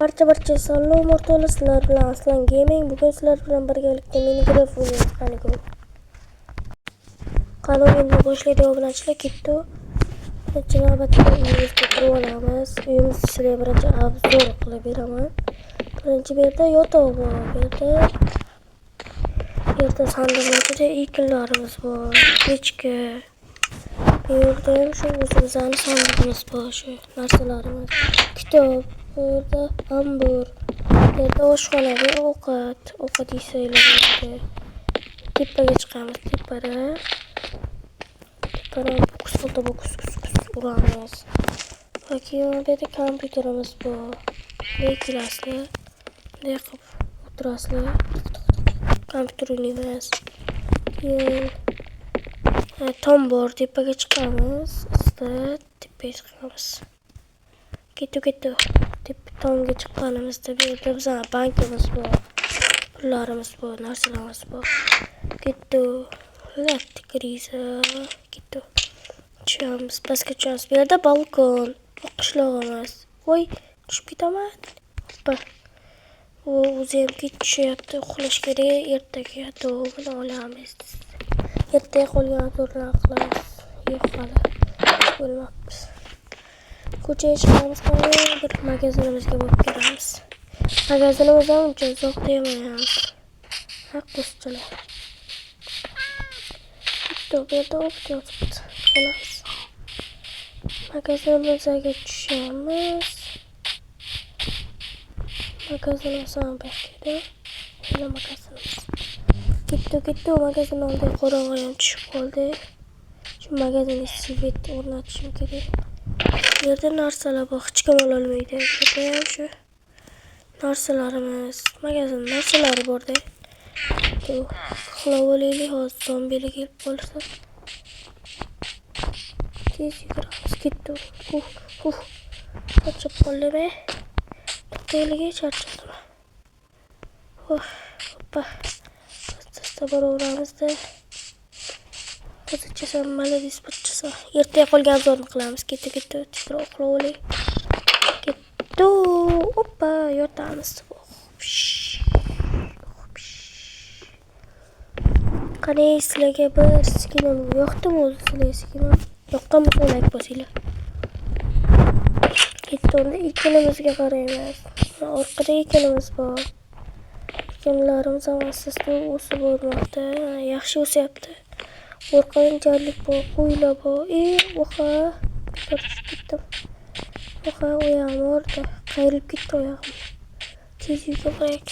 Barcha salom o'rtoqlar, sizlar bilan Aslan Gaming. Bugun sizlar bilan birgalikda Minecraft o'ynaymiz. Qani endi boshlaydi obunachilar ketdi. Birinchi navbatda uyimizga kirib olamiz. Uyimiz ichida birinchi obzor qilib beraman. Birinchi bu yerda yotoq bor. Bu yerda sandiqlarda ekinlarimiz bor. Pechka. Bu yerda ham shu o'zimizning sandiqimiz bor, shu narsalarimiz. Kitob. Burada ambur, burada oshxona ve ovqat yesanglar. Tepaga chiqamiz, tepada bokus uramiz. Keyin bu yerda kompyuterimiz bor. Kelasizlar, bunday qilib o'tirasizlar. Kompyuter o'ynaymiz. Keyin tom bor, tepaga chiqamiz. Tepaga chiqamiz. Ketdi. Tomga chiqqanimizda bu yerda bizning bankimiz bor. Pullarimiz bor, narsalarimiz bor. Ketdi. Kriza. Ketdi. Tushamiz, pastga tushamiz. Bu yerda balkon, qishlog'imiz. Voy, tushib ketaman. O'zi ham ketishyapti, uxlash kerak. Ertaga dovini olamiz. Ertaga qolgan turlar qilamiz. Yo'q hali. Bo'lmabmiz. Ko'chaga chiqamiz, bir magazinimizga borib kiramiz. Magazinimiz ham uncha uzoqda emas. Qo'shchilar. Bitta bu yerda o'tib olamiz. Magazinimizga tushamiz. Magazinimiz ham bekida. Mana magazinimiz. Ketdi. Magazin oldiga qorong'i ham tushib qoldi. Shu magazinga svet o'rnatishim kerak. Bu yerda narsalar bor, hech kim ololmaydi. Burada ham shu narsalarimiz, magazin narsalari borda. Uxlab olaylik, hozir zombilar kelib qolsa. Tez yuguramiz, ketdi. Charchab qoldim. To'xtaylik, charchadim. Hoppa. Asta boraveramizda. Hozircha ham malades bo'lsa, ertaga qolgan obzorni qilamiz. Ketdi. Tezroq uxlab olaylik. Ketdi. Hoppa, yotamiz. Qani sizlarga bir skinim yoqdimi o'zi? Sizlarga skinim yoqqan bo'lsa like bosinglar. Ketdi, unda ekinimizga qaraymiz. Orqada ekinimiz bor. Ekinlarimiz ham asosda o'sib bormoqda. Yaxshi o'syapti. Orqadan jarlik bor, qo'ylar bor. Ketdim. Oyog'im orada. Qayrilib ketdi oyog'im. Tez yugurak.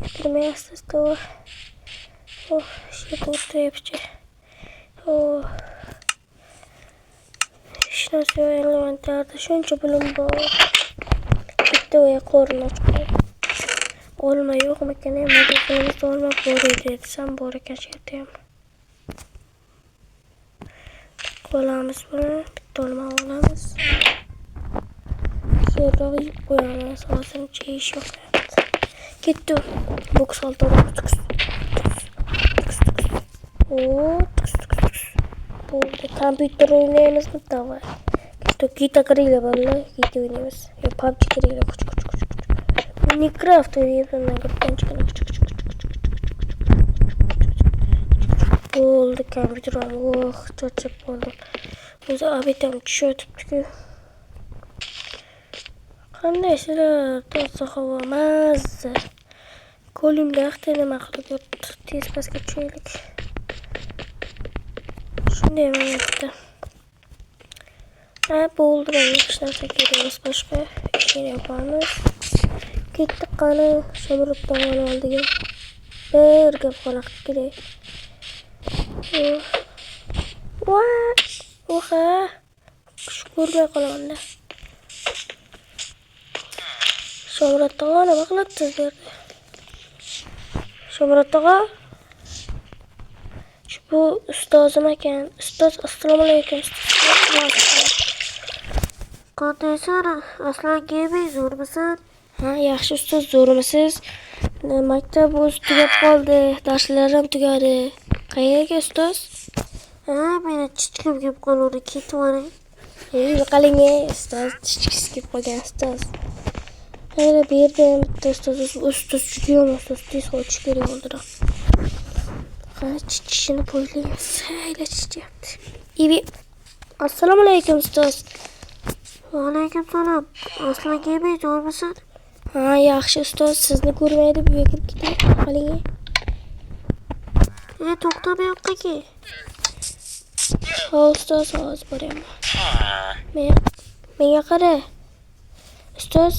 Yugurmay asta. Shunday o'tiryapti. Hech narsa inventarda shuncha bilim bor. Bitta qo'rni ochib olma yo'qmi ekan? Magazinimizda olma bor edi desam, bor ekan shu yerda ham. Olamiz buni, bitta olma olamiz. Kerak yeb qo'yamiz, hozircha ish yo'q. Ketdi. Boks oldi. Bo'ldi. Kompyuter o'ynaymizmi davay? Gita kiraylik bolalar, gita o'ynaymiz. Yo, PUBG kiraylik. Minecraft o'ynaymiz. Bo'ldi, kompyuterim. Charchab qoldim. O'zi abitam tushayotibdi-ku. Qanday sizlar? Toza havo mazza. Qo'limda haqda nima qilib yotdi? Tez pastga tushaylik. Shunday mana bo'ldi, men hech narsa kerak emas, boshqa ishni yapamiz. Ketdi, qani Shomurodni tomon oldiga. Bir gap qilib kerak. Ko'rmay qolaman-da. Shomurod tog'a nima qilyapsiz bu yerda? Shomurod tog'a. Bu ustozim ekan. Ustoz, assalomu alaykum. Qandaysizlar? Aslan Gaming zo'rmisiz? Ha, yaxshi ustoz, zo'rmisiz? Maktab o'z tugab qoldi, darslarim tugadi. Qayerga ustoz? Meni chichkim kelib qoldi, ketib oling. Qaling ustoz tichkisi kelib qolgan ustoz. Hayır bir yerden bitti ustoz çıkıyor ustoz tez koç geliyor oldu. Qani chiqishini poylaymiz. Hayla chichyapti. İyi. Assalomu alaykum ustoz. Va alaykum salom. Aslan kelmay jo'rmisan? Ha, yaxshi ustoz, sizni ko'rmaydi bu yerga ketdi. Qaling. To'xta bu yoqqa kel. Ha ustoz, hozir boraman. Menga qara. Ustoz,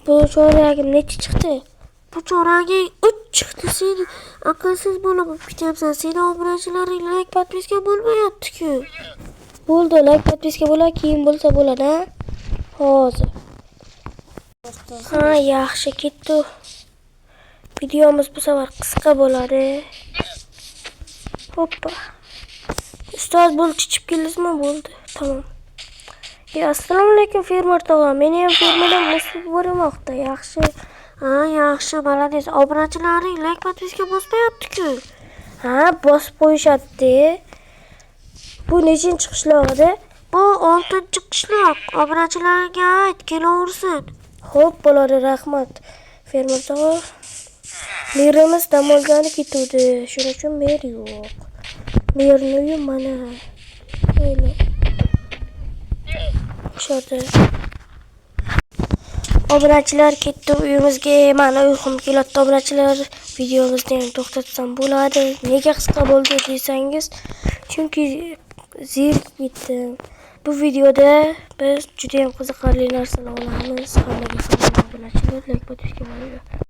bu cho'ragim necha chiqdi? Bu cho'raging 3 chiqdi. Sen aqlsiz bo'lib ketyapsan. Seni obunachilaring like podpiska bo'lmayapti-ku. Bo'ldi, like podpiska bo'lar, keyin bo'lsa bo'ladi, ha? Hozir. Ha, yaxshi ketdi. Videomiz bu safar qisqa bo'ladi. Hoppa. Ustoz bo'ldi, chiqib keldingizmi? Bo'ldi. Tamam. Assalomu alaykum fermer tog'a. Meni ham fermerdan mushuk bormoqda. Yaxshi. Ha, yaxshi, malades. Obunachilaring like podpiska bosmayapti-ku. Ha, bosib qo'yishadi. Bu nechinchi qishloq edi? Bu 6-qishloq. Obunachilarga ayt, kelaversin. Xo'p, bo'ladi, rahmat. Fermer tog'a. Merimiz dam olgani ketuvdi. Shuning uchun mer yo'q. Merni uyi mana. Mayli. O'xshadi. Obunachilar ketdi uyimizga. Mana uyqum keladi. Obunachilar, videomizni ham to'xtatsam bo'ladi. Nega qisqa bo'ldi desangiz, chunki zerikib ketdim. Bu videoda biz juda ham qiziqarli narsalar olamiz. Hammaga salom obunachilar, like bosishga qo'ying.